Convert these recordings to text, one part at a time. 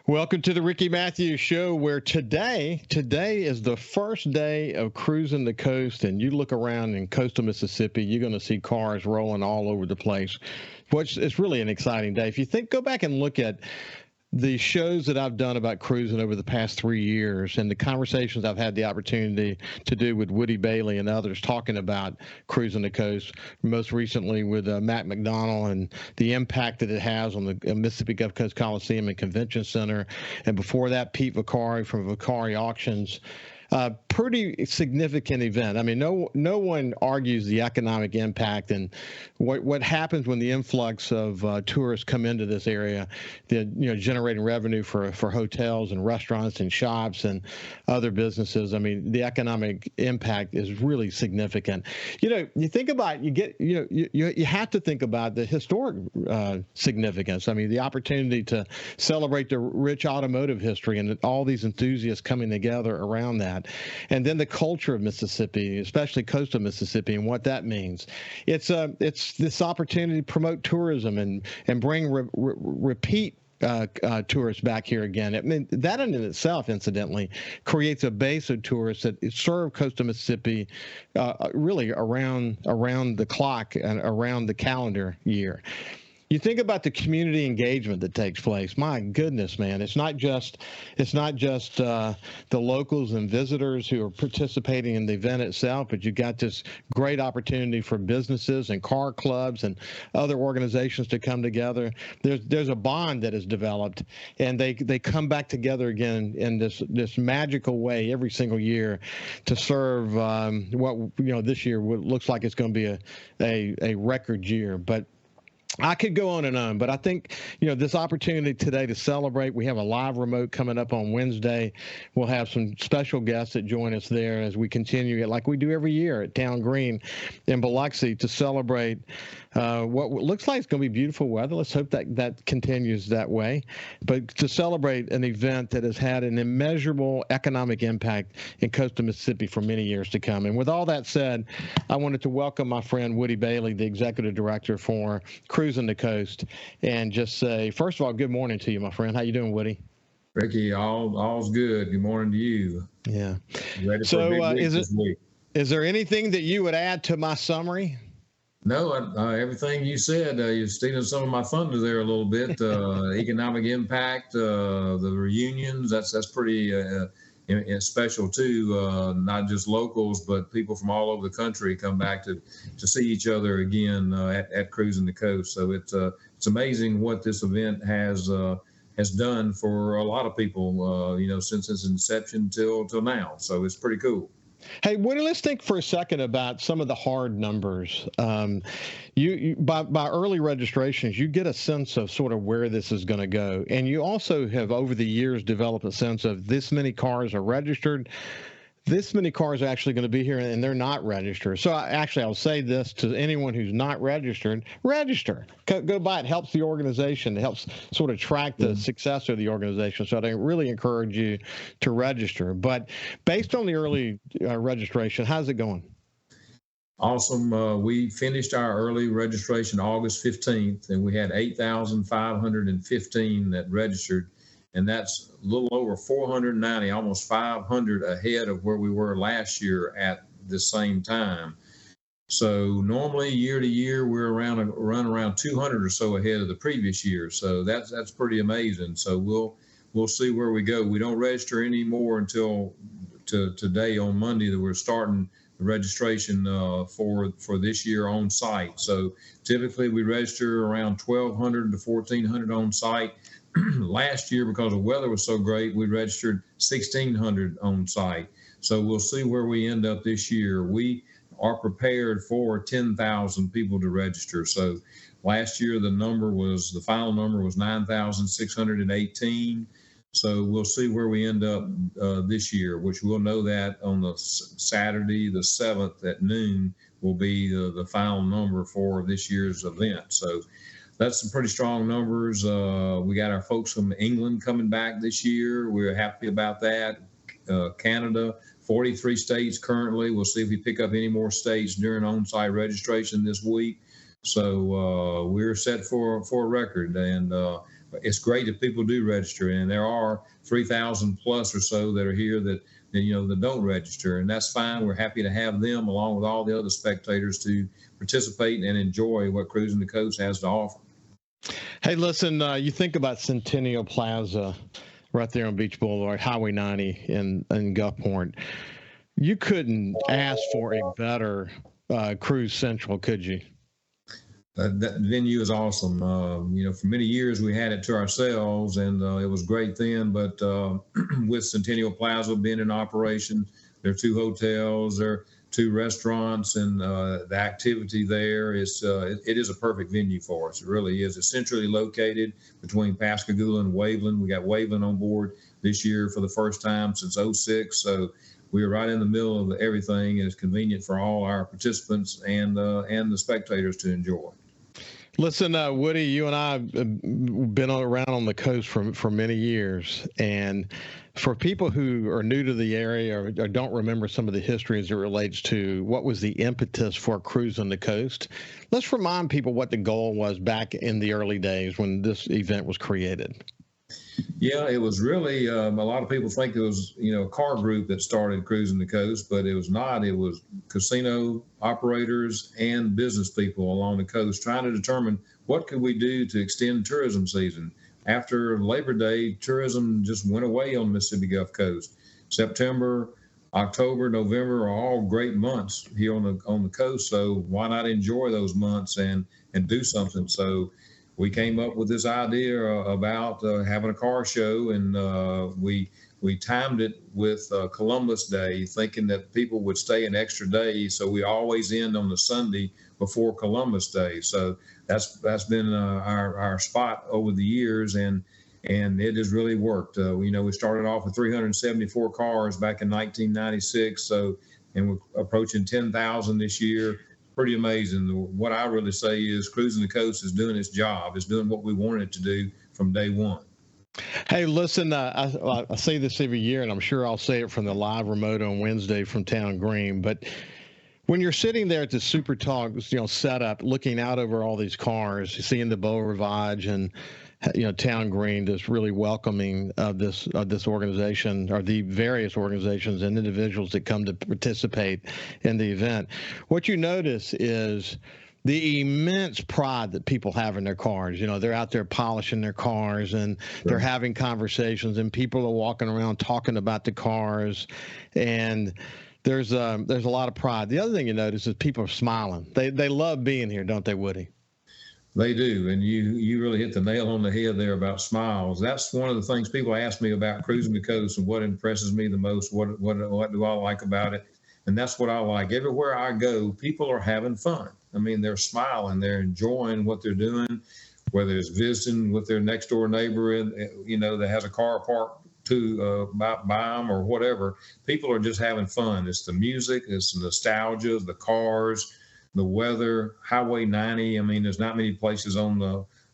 Welcome to the Ricky Mathews Show, where today is the first day of Cruisin the Coast, and you look around in coastal Mississippi, you're going to see cars rolling all over the place, which is really an exciting day. If you go back and look at the shows that I've done about cruising over the past 3 years and the conversations I've had the opportunity to do with Woody Bailey and others talking about Cruisin the Coast, most recently with Matt McDonald and the impact that it has on the Mississippi Gulf Coast Coliseum and Convention Center. And before that, Pete Vicari from Vicari Auctions. Pretty significant event. I mean, no one argues the economic impact and what happens when the influx of tourists come into this area, generating revenue for hotels and restaurants and shops and other businesses. I mean, the economic impact is really significant. You think about you have to think about the historic significance. I mean, the opportunity to celebrate the rich automotive history and all these enthusiasts coming together around that. And then the culture of Mississippi, especially coastal Mississippi, and what that means. It's this opportunity to promote tourism and bring repeat tourists back here again. I mean, that in itself, incidentally, creates a base of tourists that serve coastal Mississippi really around the clock and around the calendar year. You think about the community engagement that takes place. My goodness, man! It's not just the locals and visitors who are participating in the event itself, but you got this great opportunity for businesses and car clubs and other organizations to come together. There's a bond that is developed, and they come back together again in this magical way every single year to serve this year looks like it's going to be a record year, but. I could go on, but I think, this opportunity today to celebrate, we have a live remote coming up on Wednesday. We'll have some special guests that join us there as we continue it like we do every year at Town Green in Biloxi to celebrate what looks like it's going to be beautiful weather. Let's hope that continues that way. But to celebrate an event that has had an immeasurable economic impact in coastal Mississippi for many years to come. And with all that said, I wanted to welcome my friend Woody Bailey, the executive director for Cruisin the Coast, and just say, first of all, good morning to you, my friend. How you doing, Woody? Ricky, all's good. Good morning to you. Yeah. Ready for a big week this week. Is there anything that you would add to my summary? No, everything you said, you're stealing some of my thunder there a little bit. Economic impact, the reunions, that's pretty special too. Not just locals, but people from all over the country come back to see each other again at Cruisin the Coast. So it's amazing what this event has done for a lot of people, since its inception till now. So it's pretty cool. Hey, Woody, let's think for a second about some of the hard numbers. You by early registrations, you get a sense of sort of where this is going to go. And you also have, over the years, developed a sense of this many cars are registered. This many cars are actually going to be here, and they're not registered. So I'll say this to anyone who's not registered: register. Go by. It helps the organization. It helps sort of track the success of the organization. So I really encourage you to register. But based on the early registration, how's it going? Awesome. We finished our early registration August 15th, and we had 8,515 that registered. And that's a little over 490, almost 500 ahead of where we were last year at the same time. So normally year to year, we're around 200 or so ahead of the previous year. So that's pretty amazing. So we'll see where we go. We don't register anymore until today on Monday that we're starting the registration for this year on site. So typically we register around 1,200 to 1,400 on site. Last year, because the weather was so great, we registered 1,600 on site. So we'll see where we end up this year. We are prepared for 10,000 people to register. So last year, the final number was 9,618. So we'll see where we end up this year, which we'll know that on the Saturday, the 7th at noon, will be the final number for this year's event. So that's some pretty strong numbers. We got our folks from England coming back this year. We're happy about that. Canada, 43 states currently. We'll see if we pick up any more states during on-site registration this week. So we're set for a record. And it's great if people do register, and there are 3,000 plus or so that are here that that don't register, and that's fine. We're happy to have them along with all the other spectators to participate and enjoy what Cruisin the Coast has to offer. Hey, listen, you think about Centennial Plaza right there on Beach Boulevard, Highway 90 in Gulfport. You couldn't ask for a better cruise central, could you? That venue is awesome. For many years we had it to ourselves, and it was great then. But with Centennial Plaza being in operation, there are 2 hotels, there are 2 restaurants, and the activity there is it is a perfect venue for us. It really is. It's centrally located between Pascagoula and Waveland. We got Waveland on board this year for the first time since '06. So we are right in the middle of everything, and it's convenient for all our participants and the spectators to enjoy. Listen, Woody, you and I have been around on the coast for many years, and for people who are new to the area or don't remember some of the history as it relates to what was the impetus for Cruisin the Coast, let's remind people what the goal was back in the early days when this event was created. Yeah, it was really a lot of people think it was a car group that started Cruisin the Coast, but it was not. It was casino operators and business people along the coast trying to determine what could we do to extend tourism season. After Labor Day, tourism just went away on the Mississippi Gulf Coast. September, October, November are all great months here on the coast, so why not enjoy those months and do something? So we came up with this idea about having a car show, and we timed it with Columbus Day, thinking that people would stay an extra day. So we always end on the Sunday before Columbus Day. So that's been our spot over the years, and it has really worked. We started off with 374 cars back in 1996, and we're approaching 10,000 this year. Pretty amazing. What I really say is Cruisin the Coast is doing its job. It's doing what we wanted it to do from day one. Hey, listen, I say this every year, and I'm sure I'll say it from the live remote on Wednesday from Town Green, but when you're sitting there at the SuperTalk, setup, looking out over all these cars, seeing the Beau Rivage and Town Green, just really welcoming this organization, or the various organizations and individuals that come to participate in the event. What you notice is the immense pride that people have in their cars. They're out there polishing their cars, and they're having conversations, and people are walking around talking about the cars, and there's a lot of pride. The other thing you notice is people are smiling. They love being here, don't they, Woody? They do, and you really hit the nail on the head there about smiles. That's one of the things people ask me about Cruisin the Coast and what impresses me the most. What do I like about it? And that's what I like. Everywhere I go, people are having fun. I mean, they're smiling, they're enjoying what they're doing, whether it's visiting with their next door neighbor, that has a car parked by them or whatever. People are just having fun. It's the music, it's the nostalgia, the cars, the weather, Highway 90. I mean, there's not many places in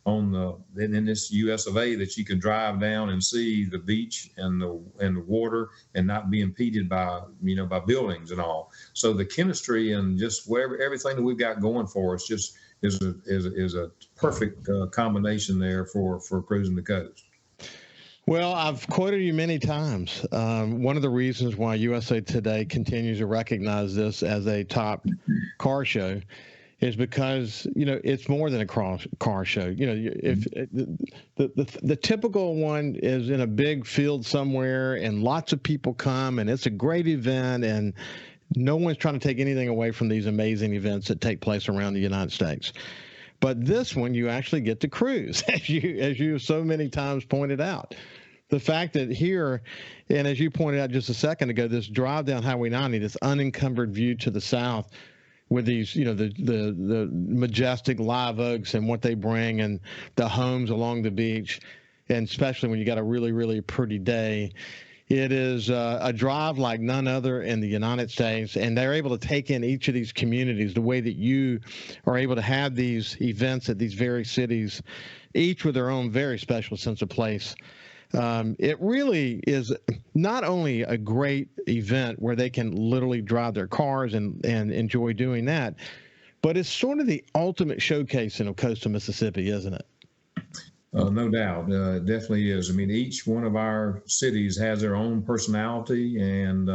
this US of A that you can drive down and see the beach and the water and not be impeded by buildings and all. So the chemistry and just everything that we've got going for us just is a perfect combination there for Cruisin the Coast. Well, I've quoted you many times. One of the reasons why USA Today continues to recognize this as a top car show is because it's more than a car show. If the typical one is in a big field somewhere and lots of people come and it's a great event, and no one's trying to take anything away from these amazing events that take place around the United States. But this one, you actually get to cruise, as you so many times pointed out. The fact that here, and as you pointed out just a second ago, this drive down Highway 90, this unencumbered view to the south with these, the majestic live oaks and what they bring, and the homes along the beach, and especially when you got a really, really pretty day. It is a drive like none other in the United States, and they're able to take in each of these communities the way that you are able to have these events at these very cities, each with their own very special sense of place. It really is not only a great event where they can literally drive their cars and enjoy doing that, but it's sort of the ultimate showcasing of coastal Mississippi, isn't it? No doubt, it definitely is. I mean, each one of our cities has their own personality, and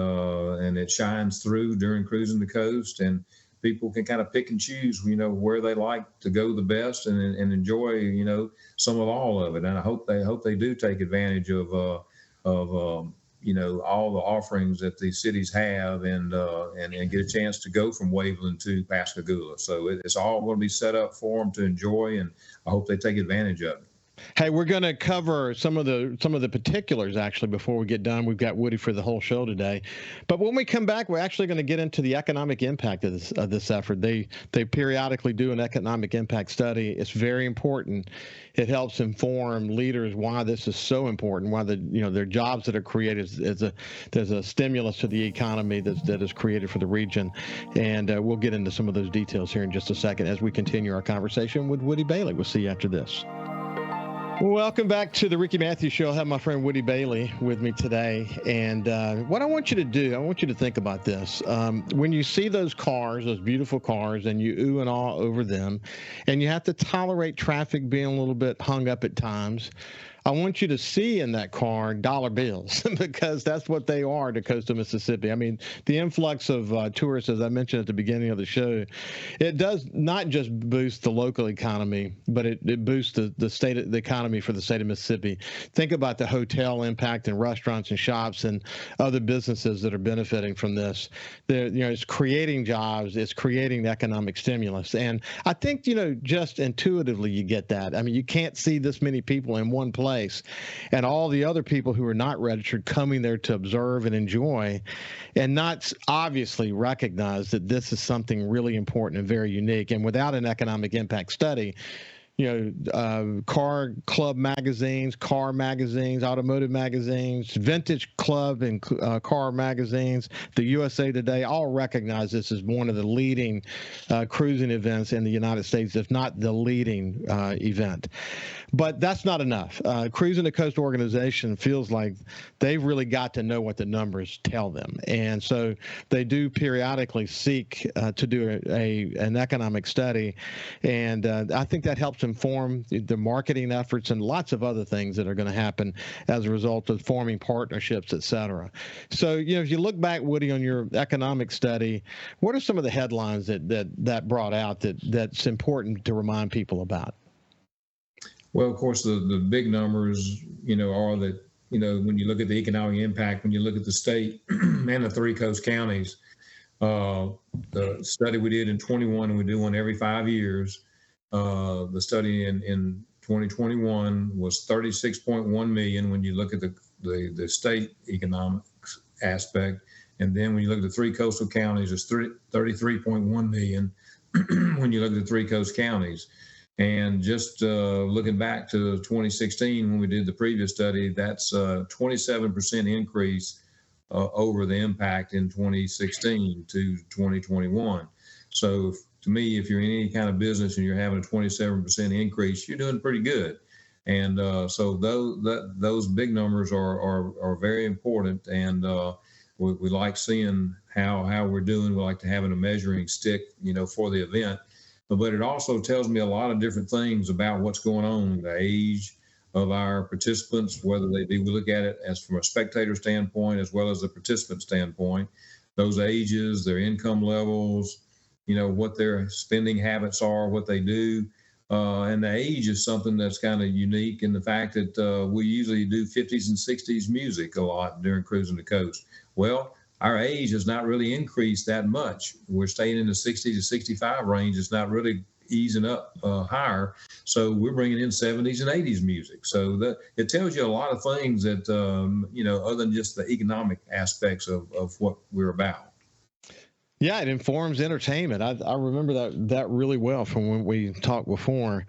it shines through during Cruising the Coast. And people can kind of pick and choose, where they like to go the best, and enjoy, some of all of it. And I hope they do take advantage of all the offerings that these cities have, and get a chance to go from Waveland to Pascagoula. So it's all going to be set up for them to enjoy, and I hope they take advantage of it. Hey, we're going to cover some of the particulars actually before we get done. We've got Woody for the whole show today, but when we come back, we're actually going to get into the economic impact of this effort. They periodically do an economic impact study. It's very important. It helps inform leaders why this is so important. Why their jobs that are created there's a stimulus to the economy that is created for the region, and we'll get into some of those details here in just a second as we continue our conversation with Woody Bailey. We'll see you after this. Welcome back to the Ricky Mathews Show. I have my friend Woody Bailey with me today. And what I want you to do, I want you to think about this. When you see those cars, those beautiful cars, and you ooh and ah over them, and you have to tolerate traffic being a little bit hung up at times, I want you to see in that car dollar bills because that's what they are to coastal Mississippi. I mean, the influx of tourists, as I mentioned at the beginning of the show, it does not just boost the local economy, but it boosts the economy for the state of Mississippi. Think about the hotel impact and restaurants and shops and other businesses that are benefiting from this. It's creating jobs, it's creating economic stimulus. And I think, just intuitively you get that. I mean, you can't see this many people in one place and all the other people who are not registered coming there to observe and enjoy and not obviously recognize that this is something really important and very unique. And without an economic impact study, car club magazines, car magazines, automotive magazines, vintage club and car magazines, the USA Today, all recognize this as one of the leading cruising events in the United States, if not the leading event. But that's not enough. Cruisin the Coast organization feels like they've really got to know what the numbers tell them. And so they do periodically seek to do an economic study. And I think that helps inform the marketing efforts and lots of other things that are going to happen as a result of forming partnerships, et cetera. So, if you look back, Woody, on your economic study, what are some of the headlines that brought out that's important to remind people about? Well, of course, the big numbers, are that, when you look at the economic impact, when you look at the state and the 3 coast counties, the study we did in 21, and we do one every 5 years, the study in 2021 was 36.1 million when you look at the state economic aspect. And then when you look at the 3 coastal counties, it's 33.1 million when you look at the 3 coast counties. And just looking back to 2016, when we did the previous study, that's a 27% increase over the impact in 2016 to 2021. So to me, if you're in any kind of business and you're having a 27% increase, you're doing pretty good. And so those big numbers are very important. And we like seeing how we're doing. We like to having a measuring stick, for the event. But it also tells me a lot of different things about what's going on, the age of our participants, whether we look at it as from a spectator standpoint as well as a participant standpoint, those ages, their income levels, what their spending habits are, what they do. And the age is something that's kind of unique in the fact that we usually do 50s and 60s music a lot during Cruising the Coast. Well, our age has not really increased that much. We're staying in the 60 to 65 range. It's not really easing up higher. So we're bringing in 70s and 80s music. So it tells you a lot of things that, other than just the economic aspects of what we're about. Yeah, it informs entertainment. I remember that really well from when we talked before.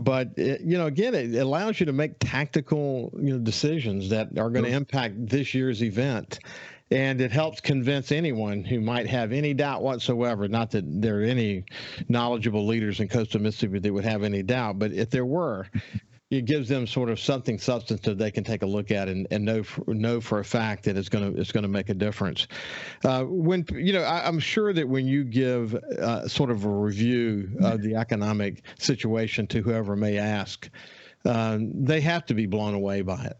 But, again, it allows you to make tactical, decisions that are going to impact this year's event. And it helps convince anyone who might have any doubt whatsoever, not that there are any knowledgeable leaders in coastal Mississippi that would have any doubt, but if there were, it gives them sort of something substantive they can take a look at and know for a fact that it's going to make a difference. I'm sure that when you give sort of a review of the economic situation to whoever may ask, they have to be blown away by it.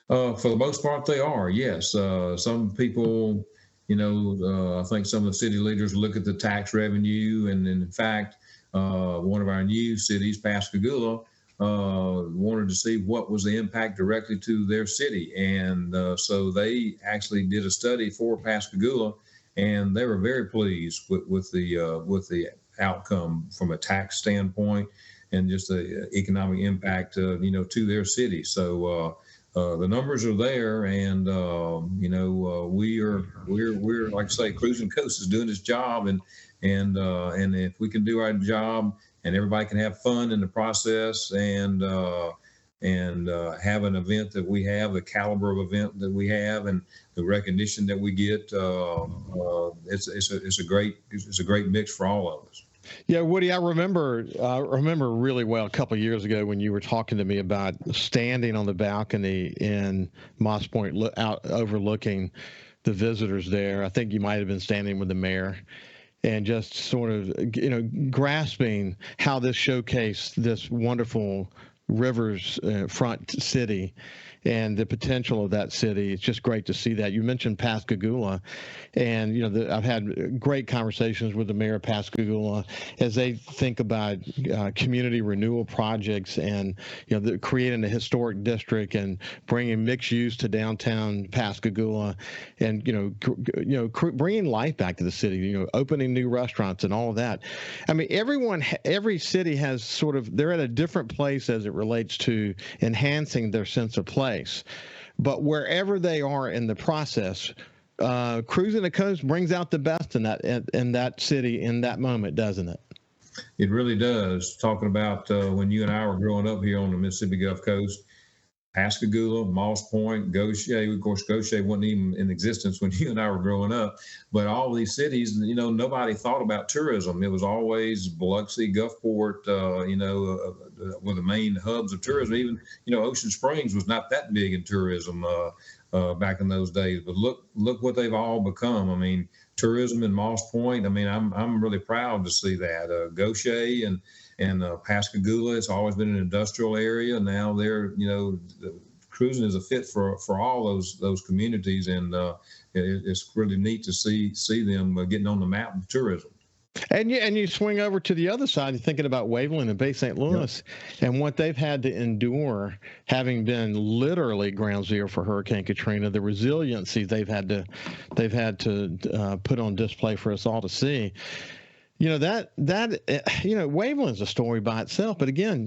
For the most part, they are, yes. Some people, I think some of the city leaders look at the tax revenue, and in fact, one of our new cities, Pascagoula, wanted to see what was the impact directly to their city. And so they actually did a study for Pascagoula, and they were very pleased with the outcome from a tax standpoint and just the economic impact, to their city. So the numbers are there, and we're like I say, Cruisin' Coast is doing its job, and if we can do our job, and everybody can have fun in the process, and have an event that we have, the caliber of event that we have, and the recognition that we get, it's a great mix for all of us. Yeah, Woody, I remember really well a couple of years ago when you were talking to me about standing on the balcony in Moss Point, out overlooking the visitors there. I think you might have been standing with the mayor, and just sort of, grasping how this showcased this wonderful rivers front city and the potential of that city. It's just great to see that. You mentioned Pascagoula, and I've had great conversations with the mayor of Pascagoula as they think about community renewal projects, and creating a historic district and bringing mixed use to downtown Pascagoula, and bringing life back to the city. Opening new restaurants and all of that. I mean, every city has they're at a different place as it relates to enhancing their sense of place. But wherever they are in the process, Cruisin' the Coast brings out the best in that city in that moment, doesn't it? It really does. Talking about when you and I were growing up here on the Mississippi Gulf Coast, Pascagoula, Moss Point, Goshen. Of course, Goshen wasn't even in existence when you and I were growing up. But all these cities, nobody thought about tourism. It was always Biloxi, Gulfport, were the main hubs of tourism. Even, Ocean Springs was not that big in tourism back in those days. But look what they've all become. I mean, tourism in Moss Point. I mean, I'm really proud to see that. Goshen and Pascagoula, it's always been an industrial area. Now they're, Cruisin' is a fit for all those communities, and it's really neat to see them getting on the map of tourism. And you swing over to the other side, you're thinking about Waveland and Bay St. Louis, and what they've had to endure, having been literally ground zero for Hurricane Katrina, the resiliency they've had to put on display for us all to see. Waveland's a story by itself, but again,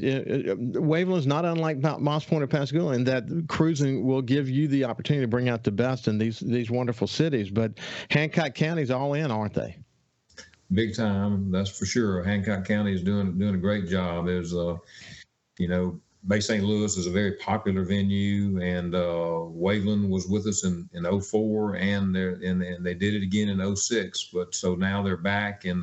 Waveland's not unlike Moss Point or Pascagoula, in that Cruisin' will give you the opportunity to bring out the best in these wonderful cities. But Hancock County's all in, aren't they? Big time, that's for sure. Hancock County is doing a great job. There's Bay St. Louis is a very popular venue, and Waveland was with us in 04, and they did it again in 06. But so now they're back, and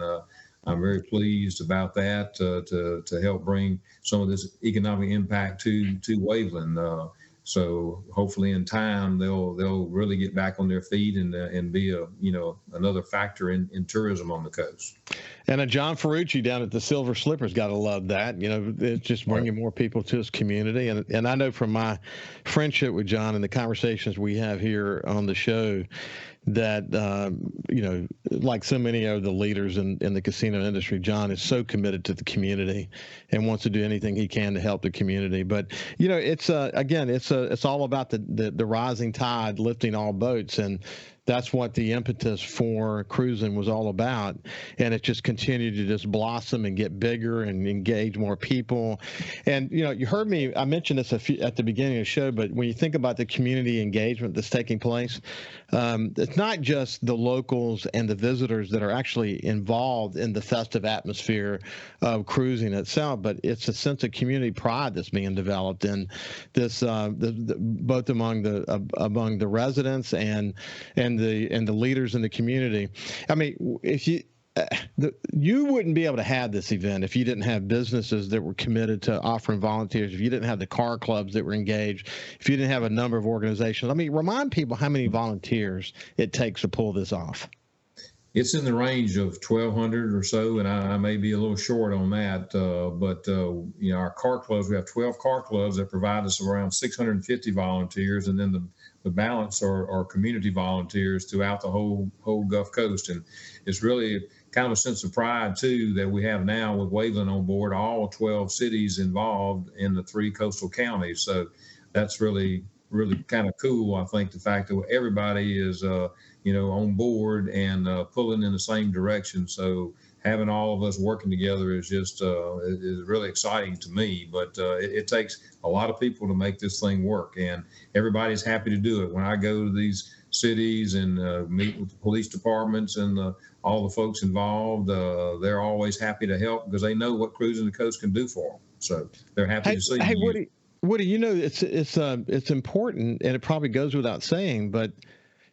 I'm very pleased about that to help bring some of this economic impact to Waveland. So hopefully in time they'll really get back on their feet and be another factor in tourism on the coast. And John Ferrucci down at the Silver Slipper's got to love that. It's just bringing more people to his community. And I know from my friendship with John and the conversations we have here on the show that, like so many of the leaders in the casino industry, John is so committed to the community and wants to do anything he can to help the community. But, it's all about the rising tide lifting all boats. And that's what the impetus for Cruisin' was all about. And it just continued to just blossom and get bigger and engage more people. And, you heard me, I mentioned this at the beginning of the show, but when you think about the community engagement that's taking place, it's not just the locals and the visitors that are actually involved in the festive atmosphere of Cruisin' itself, but it's a sense of community pride that's being developed in this, both among the residents and the leaders in the community. I mean, if you wouldn't be able to have this event if you didn't have businesses that were committed to offering volunteers, if you didn't have the car clubs that were engaged, if you didn't have a number of organizations. I mean, remind people how many volunteers it takes to pull this off. It's in the range of 1,200 or so, and I may be a little short on that. But our car clubs, we have 12 car clubs that provide us around 650 volunteers, and then the balance are community volunteers throughout the whole Gulf Coast. And it's really kind of a sense of pride too that we have now with Waveland on board, all 12 cities involved in the 3 coastal counties. So that's really kind of cool. I think the fact that everybody is on board and pulling in the same direction. So having all of us working together is just is really exciting to me. But it takes a lot of people to make this thing work, and everybody's happy to do it. When I go to these cities and meet with the police departments and all the folks involved, they're always happy to help because they know what Cruisin the Coast can do for them. So they're happy to see you. Woody, it's important, and it probably goes without saying, but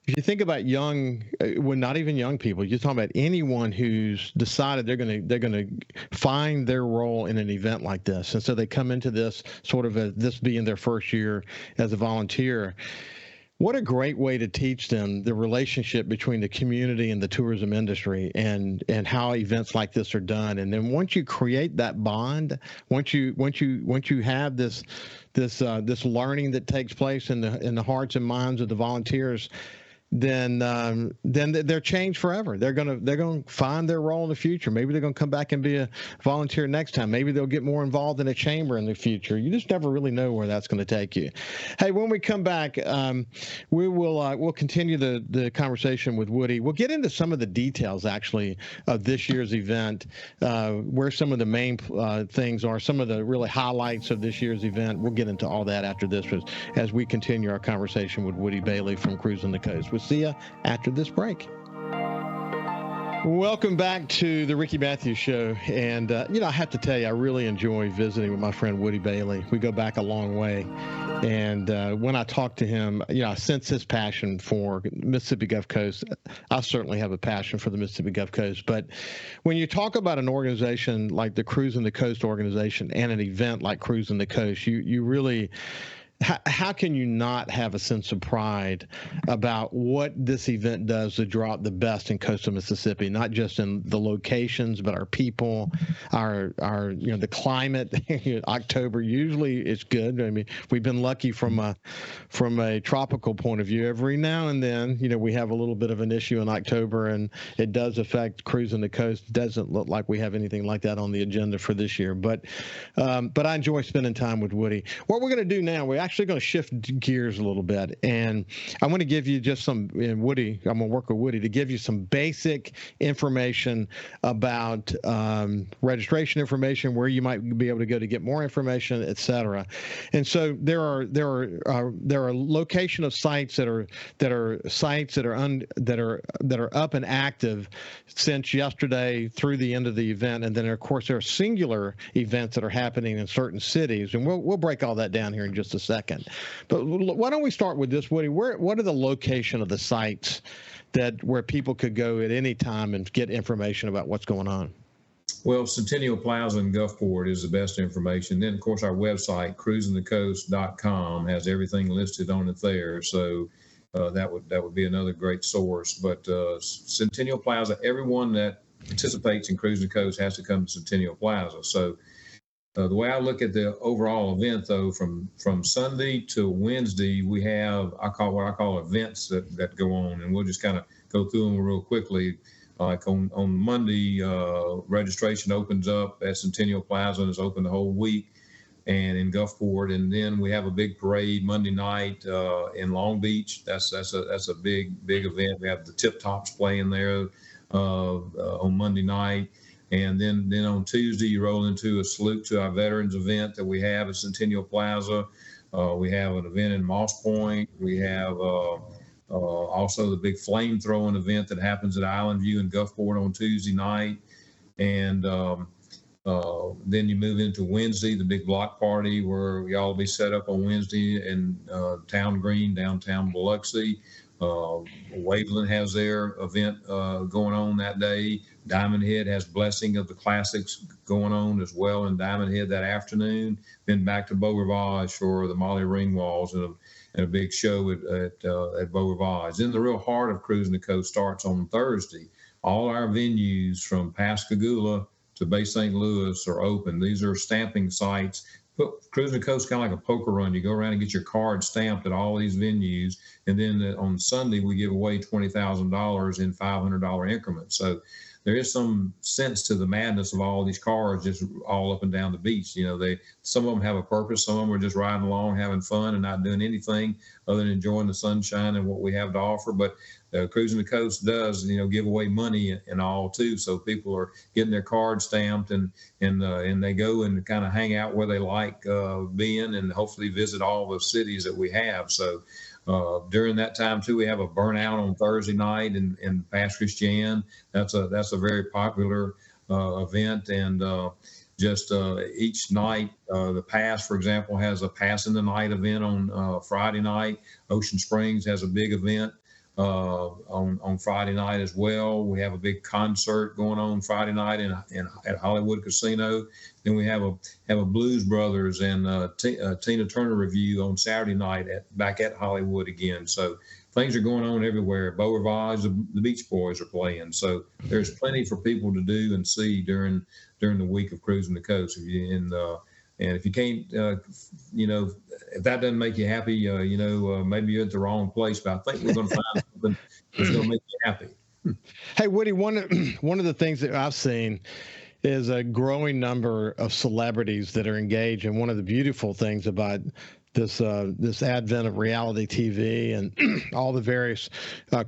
if you think about not even young people, you're talking about anyone who's decided they're going to find their role in an event like this, and so they come into this sort of this being their first year as a volunteer. What a great way to teach them the relationship between the community and the tourism industry, and how events like this are done. And then once you create that bond, once you have this learning that takes place in the hearts and minds of the volunteers, then they're changed forever. They're gonna find their role in the future. Maybe they're gonna come back and be a volunteer next time. Maybe they'll get more involved in a chamber in the future. You just never really know where that's going to take you. Hey, when we come back, we'll continue the conversation with Woody. We'll get into some of the details actually of this year's event, where some of the main things are, some of the really highlights of this year's event. We'll get into all that after this, as we continue our conversation with Woody Bailey from Cruisin the Coast. We'll see you after this break. Welcome back to the Ricky Mathews Show. And, I have to tell you, I really enjoy visiting with my friend Woody Bailey. We go back a long way. And when I talk to him, I sense his passion for Mississippi Gulf Coast. I certainly have a passion for the Mississippi Gulf Coast. But when you talk about an organization like the Cruisin the Coast organization and an event like Cruisin the Coast, you really... How can you not have a sense of pride about what this event does to draw out the best in coastal Mississippi, not just in the locations, but our people, our the climate. October usually is good. I mean, we've been lucky from a tropical point of view. Every now and then, we have a little bit of an issue in October, and it does affect Cruisin the Coast. It doesn't look like we have anything like that on the agenda for this year. But I enjoy spending time with Woody. What we're going to do now, we're actually going to shift gears a little bit, and I'm going to give you just I'm going to work with Woody to give you some basic information about registration information, where you might be able to go to get more information, etc. And so there are location of sites that are up and active since yesterday through the end of the event, and then of course there are singular events that are happening in certain cities, and we'll break all that down here in just a second. But why don't we start with this, Woody? What are the location of the sites where people could go at any time and get information about what's going on? Well, Centennial Plaza in Gulfport is the best information. Then, of course, our website, cruisinthecoast.com, has everything listed on it there. So that would be another great source. But Centennial Plaza, everyone that participates in Cruisin the Coast has to come to Centennial Plaza. So the way I look at the overall event, though, from Sunday to Wednesday, we have what I call events that go on, and we'll just kind of go through them real quickly. Like on Monday, registration opens up at Centennial Plaza and is open the whole week, and in Gulfport, and then we have a big parade Monday night in Long Beach. That's a big event. We have the Tip Tops playing there on Monday night. And then on Tuesday, you roll into a salute to our veterans event that we have at Centennial Plaza. We have an event in Moss Point. We have also the big flame throwing event that happens at Island View in Gulfport on Tuesday night. And then you move into Wednesday, the big block party where y'all will be set up on Wednesday in Town Green, downtown Biloxi. Waveland has their event going on that day. Diamond Head has Blessing of the Classics going on as well in Diamond Head that afternoon. Then back to Beau Rivage for the Molly Ringwalds and a big show at Beau Rivage. Then the real heart of Cruisin the Coast starts on Thursday all our venues from Pascagoula to Bay St. Louis are open. These are stamping sites. Cruisin the Coast kind of like a poker run. You go around and get your card stamped at all these venues, and then on Sunday we give away $20,000 in $500 increments. So there is some sense to the madness of all these cars just all up and down the beach. Some of them have a purpose. Some of them are just riding along, having fun, and not doing anything other than enjoying the sunshine and what we have to offer. But Cruisin the Coast does, give away money and all too. So people are getting their cards stamped, and they go and kind of hang out where they like being, and hopefully visit all the cities that we have. So during that time too, we have a burnout on Thursday night in Pass Christian. That's a very popular event, and just each night, the Pass, for example, has a Pass in the Night event on Friday night. Ocean Springs has a big event on Friday night as well. We have a big concert going on Friday night at Hollywood Casino. Then we have a Blues Brothers and Tina Turner review on Saturday night back at Hollywood again. So things are going on everywhere. Beau Rivage, the Beach Boys are playing. So there's plenty for people to do and see during the week of Cruisin the Coast. And if you can't, if that doesn't make you happy, maybe you're at the wrong place. But I think we're going to find something that's going to make you happy. Hey, Woody, one of the things that I've seen is a growing number of celebrities that are engaged. And one of the beautiful things about this advent of reality TV and all the various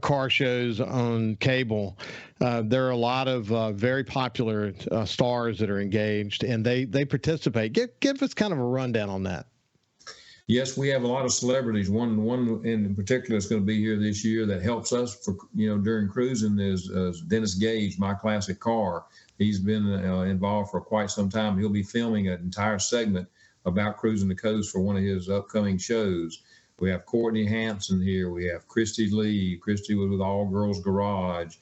car shows on cable, there are a lot of very popular stars that are engaged, and they participate. Give us kind of a rundown on that. Yes, we have a lot of celebrities. One in particular that's going to be here this year that helps us for during cruising is Dennis Gage, My Classic Car. He's been involved for quite some time. He'll be filming an entire segment about Cruisin the Coast for one of his upcoming shows. We have Courtney Hampson here. We have Christy Lee. Christy was with All Girls Garage.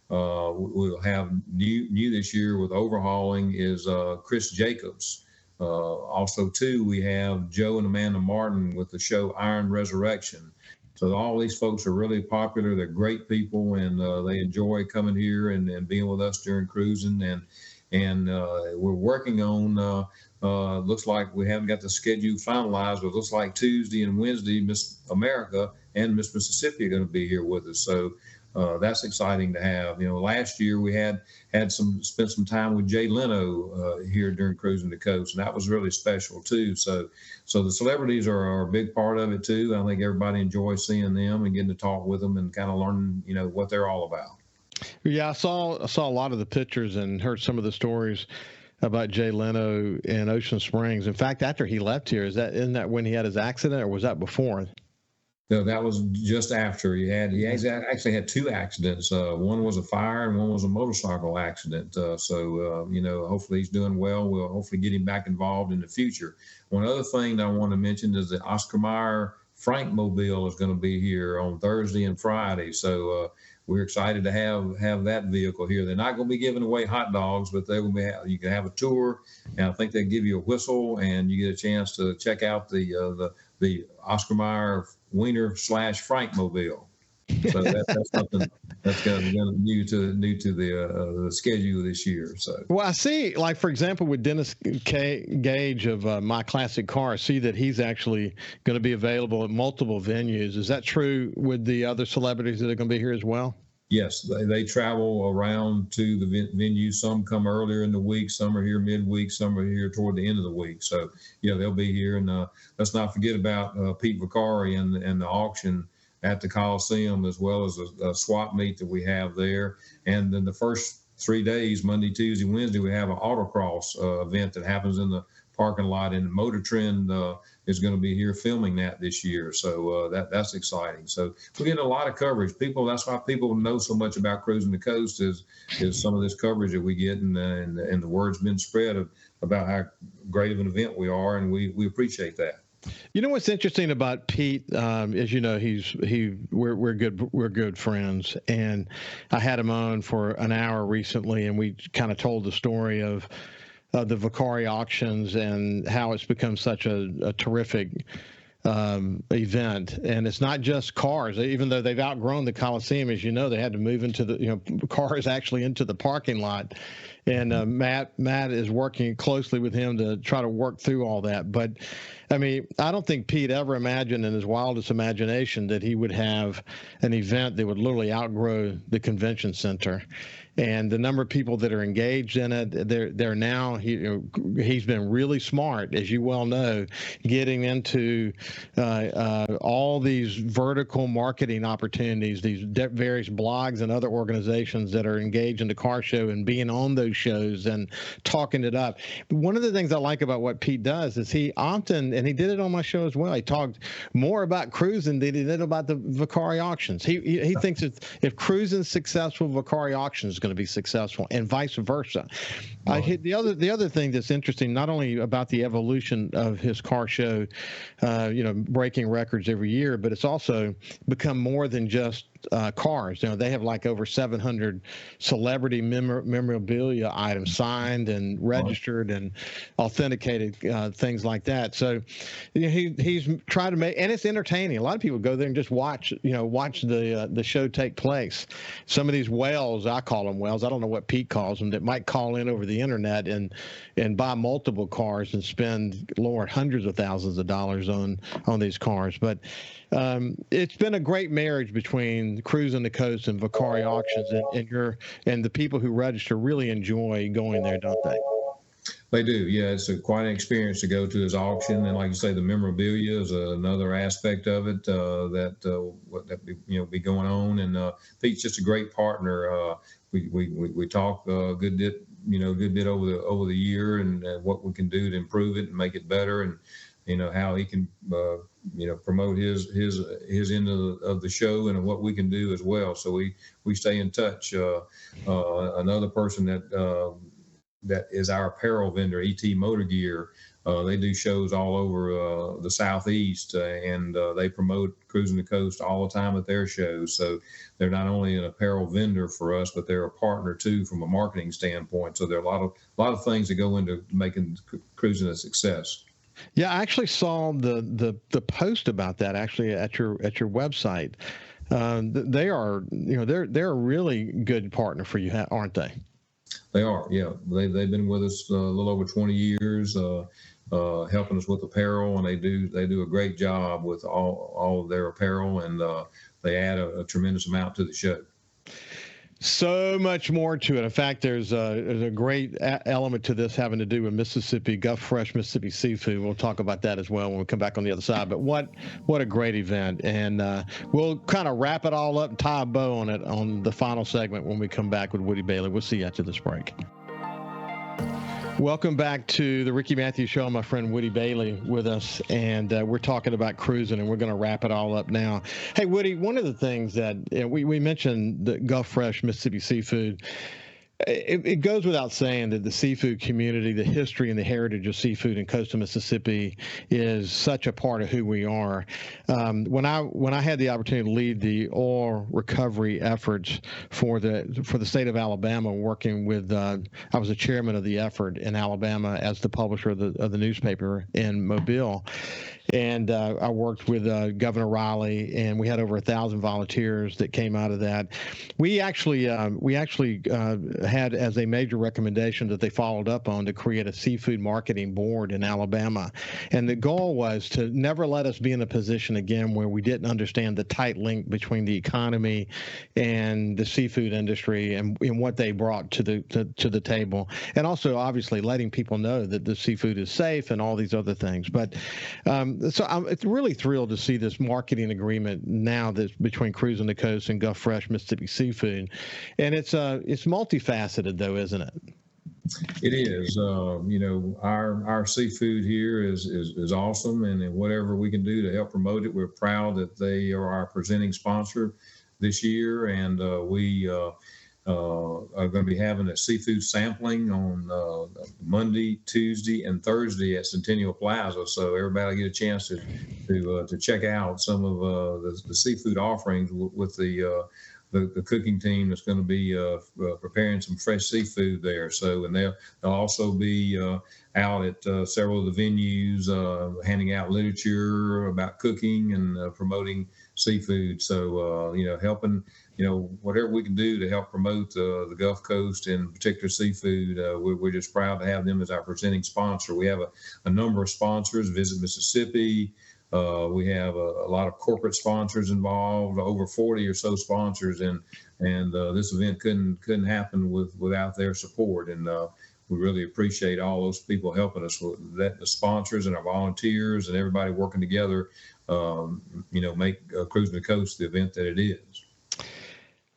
We'll have new this year with overhauling is Chris Jacobs. Also, too, we have Joe and Amanda Martin with the show Iron Resurrection. So all these folks are really popular. They're great people, and they enjoy coming here and being with us during cruising. And we're working on, looks like we haven't got the schedule finalized, but it looks like Tuesday and Wednesday, Miss America and Miss Mississippi are going to be here with us. So that's exciting to have. Last year we had spent some time with Jay Leno here during Cruisin the Coast, and that was really special too. So the celebrities are a big part of it too. I think everybody enjoys seeing them and getting to talk with them and kind of learning, what they're all about. Yeah, I saw a lot of the pictures and heard some of the stories about Jay Leno in Ocean Springs. In fact, after he left here, isn't that when he had his accident, or was that before? No, that was just after. He actually had two accidents. One was a fire and one was a motorcycle accident. Hopefully he's doing well. We'll hopefully get him back involved in the future. One other thing that I want to mention is that Oscar Mayer Frank Mobile is going to be here on Thursday and Friday. So we're excited to have that vehicle here. They're not going to be giving away hot dogs, but they will be. You can have a tour, and I think they give you a whistle, and you get a chance to check out the Oscar Mayer Wiener / Frank Mobile. So that's something that's going to be new to the schedule this year. So, well, I see, like for example, with Dennis Gage of My Classic Car, I see that he's actually going to be available at multiple venues. Is that true with the other celebrities that are going to be here as well? Yes, they travel around to the venue. Some come earlier in the week, some are here midweek, some are here toward the end of the week. So, they'll be here. And let's not forget about Pete Vicari and the auction at the Coliseum, as well as a swap meet that we have there. And then the first 3 days, Monday, Tuesday, Wednesday, we have an autocross event that happens in the parking lot, and Motor Trend is going to be here filming that this year. So that's exciting. So we're getting a lot of coverage. That's why people know so much about Cruisin the Coast is some of this coverage that we get, and the word's been spread about how great of an event we are, and we appreciate that. What's interesting about Pete, as you know, we're good friends, and I had him on for an hour recently, and we kind of told the story of the Vicari auctions and how it's become such a terrific event, and it's not just cars. Even though they've outgrown the Coliseum, as you know, they had to move into the cars actually into the parking lot. And Matt is working closely with him to try to work through all that. But I mean, I don't think Pete ever imagined in his wildest imagination that he would have an event that would literally outgrow the convention center. And the number of people that are engaged in it, they're now, he's been really smart, as you well know, getting into all these vertical marketing opportunities, these various blogs and other organizations that are engaged in the car show and being on those shows and talking it up. But one of the things I like about what Pete does is he often, and he did it on my show as well, he talked more about Cruisin than he did about the Vicari auctions. He thinks if Cruisin's successful, Vicari auctions going to be successful, and vice versa. The other thing that's interesting, not only about the evolution of his car show, breaking records every year, but it's also become more than just cars. They have like over 700 celebrity memorabilia items signed and registered and authenticated, things like that. So he's tried to make, and it's entertaining. A lot of people go there and just watch the show take place. Some of these whales, I call them whales, I don't know what Pete calls them, that might call in over the internet and buy multiple cars and spend, Lord, hundreds of thousands of dollars on these cars. But it's been a great marriage between Cruisin the Coast and Vicari Auctions, and the people who register really enjoy going there, don't they? They do, yeah. It's quite an experience to go to his auction, and like you say, the memorabilia is another aspect of it be going on. And Pete's just a great partner. We talk a good bit over the year, and what we can do to improve it and make it better, and how he can promote his end of the show and what we can do as well. So we stay in touch. Another person that is our apparel vendor, ET Motor Gear. They do shows all over the Southeast, and they promote Cruisin the Coast all the time at their shows. So they're not only an apparel vendor for us, but they're a partner too from a marketing standpoint. So there are a lot of things that go into making Cruisin a success. Yeah, I actually saw the post about that actually at your website. They are they're a really good partner for you, aren't they? They are, yeah. They've been with us a little over 20 years, helping us with apparel, and they do a great job with all of their apparel, and they add a tremendous amount to the show. So much more to it. In fact, there's a great element to this having to do with Mississippi, Gulf Fresh Mississippi seafood. We'll talk about that as well when we come back on the other side. But what a great event. And we'll kind of wrap it all up and tie a bow on it on the final segment when we come back with Woody Bailey. We'll see you after this break. Welcome back to the Ricky Mathews Show. My friend Woody Bailey with us, and we're talking about Cruisin, and we're going to wrap it all up now. Hey, Woody, one of the things that we mentioned, the Gulf Fresh Mississippi seafood. It goes without saying that the seafood community, the history and the heritage of seafood in coastal Mississippi is such a part of who we are. When I had the opportunity to lead the oil recovery efforts for the state of Alabama, working with, I was the chairman of the effort in Alabama as the publisher of the newspaper in Mobile. And I worked with Governor Riley, and we had over 1,000 volunteers that came out of that. We actually had as a major recommendation that they followed up on to create a seafood marketing board in Alabama. And the goal was to never let us be in a position again where we didn't understand the tight link between the economy and the seafood industry and what they brought to the table. And also, obviously, letting people know that the seafood is safe and all these other things. But so I'm really thrilled to see this marketing agreement now that's between Cruisin the Coast and Gulf Fresh Mississippi Seafood. And it's multifaceted, though, isn't it? It is. Our seafood here is awesome, and whatever we can do to help promote it, we're proud that they are our presenting sponsor this year, and we are going to be having a seafood sampling on Monday, Tuesday, and Thursday at Centennial Plaza. So everybody will get a chance to check out some of the seafood offerings with the the cooking team that's going to be preparing some fresh seafood there. So, and they'll also be out at several of the venues, handing out literature about cooking and promoting seafood. So, helping, whatever we can do to help promote the Gulf Coast and particular seafood. We're just proud to have them as our presenting sponsor. We have a number of sponsors, Visit Mississippi. We have a lot of corporate sponsors involved, over 40 or so sponsors, and this event couldn't happen without their support. And we really appreciate all those people helping us with that, the sponsors and our volunteers and everybody working together, make Cruisin the Coast the event that it is.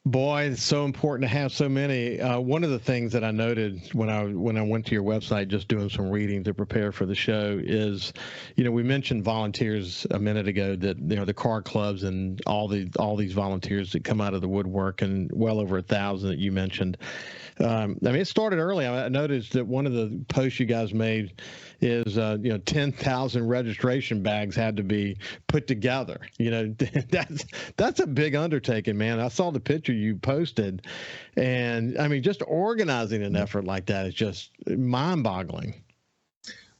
Boy, it's so important to have so many. One of the things that I noted when I went to your website, just doing some reading to prepare for the show, is, we mentioned volunteers a minute ago, that the car clubs and all these volunteers that come out of the woodwork, and well over 1,000 that you mentioned. It started early. I noticed that one of the posts you guys made is 10,000 registration bags had to be put together. That's a big undertaking, man. I saw the picture you posted, and just organizing an effort like that is just mind-boggling.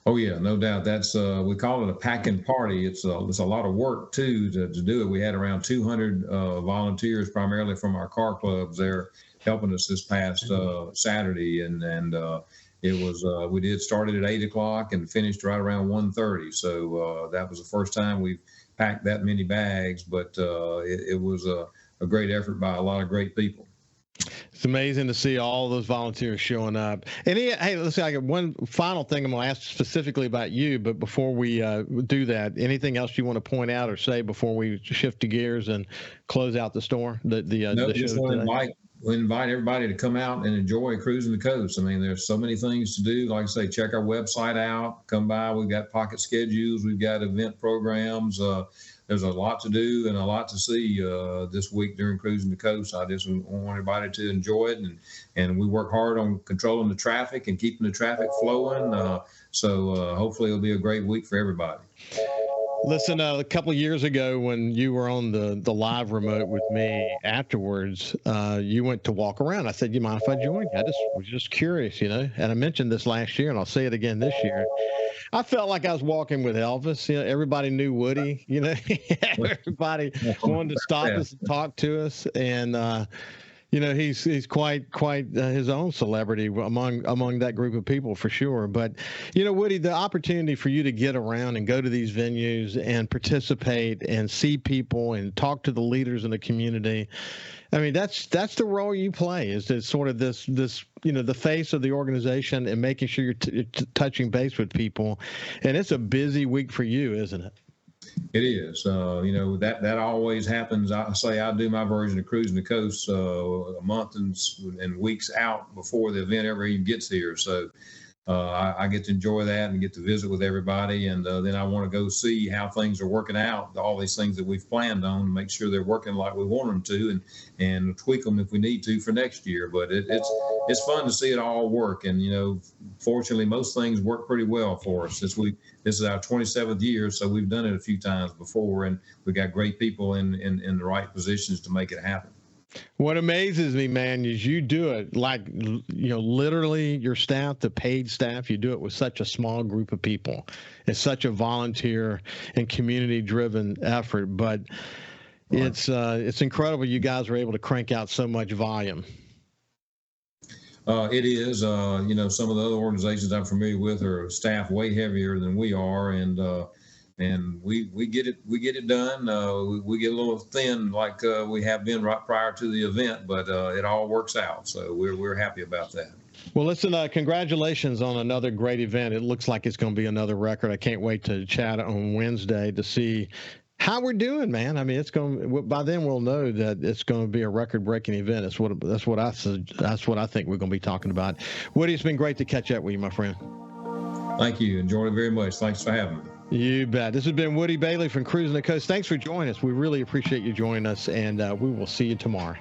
Oh yeah, no doubt. That's we call it a packing party. It's a lot of work too to do it. We had around 200 volunteers, primarily from our car clubs, there helping us this past Saturday, and it was we did started at 8:00 and finished right around 1:30. So that was the first time we've packed that many bags, but it was a great effort by a lot of great people. It's amazing to see all those volunteers showing up. And hey, let's see, I got one final thing I'm going to ask specifically about you, but before we do that, anything else you want to point out or say before we shift to gears and close out the store? No, just want to invite everybody to come out and enjoy Cruisin the Coast. There's so many things to do. Like I say, check our website out, come by. We've got pocket schedules. We've got event programs. There's a lot to do and a lot to see this week during Cruisin the Coast. I just want everybody to enjoy it, and we work hard on controlling the traffic and keeping the traffic flowing. So hopefully it'll be a great week for everybody. Listen, a couple of years ago when you were on the live remote with me afterwards, you went to walk around. I said, you mind if I join you? I was just curious, and I mentioned this last year, and I'll say it again this year. I felt like I was walking with Elvis. Everybody knew Woody. Everybody wanted to stop us and talk to us, and he's quite his own celebrity among that group of people, for sure. But Woody, the opportunity for you to get around and go to these venues and participate and see people and talk to the leaders in the community, that's the role you play, is to sort of this the face of the organization and making sure you're touching base with people. And it's a busy week for you, isn't it? It is. That always happens. I do my version of Cruisin the Coast a month and weeks out before the event ever even gets here. So I get to enjoy that and get to visit with everybody. And then I want to go see how things are working out, all these things that we've planned on, and make sure they're working like we want them to, and tweak them if we need to for next year. But it's fun to see it all work. And, fortunately, most things work pretty well for us. This is our 27th year, so we've done it a few times before, and we've got great people in the right positions to make it happen. What amazes me, man, is you do it like, literally your staff, the paid staff, you do it with such a small group of people. It's such a volunteer and community-driven effort, but it's incredible you guys are able to crank out so much volume. It is. Some of the other organizations I'm familiar with are staffed way heavier than we are, and we get it done. We get a little thin, like we have been right prior to the event, but it all works out. So we're happy about that. Well, listen, congratulations on another great event. It looks like it's going to be another record. I can't wait to chat on Wednesday to see how we're doing, man. It's going. By then, we'll know that it's going to be a record-breaking event. That's what I think we're going to be talking about. Woody, it's been great to catch up with you, my friend. Thank you. Enjoyed it very much. Thanks for having me. You bet. This has been Woody Bailey from Cruisin the Coast. Thanks for joining us. We really appreciate you joining us, and we will see you tomorrow.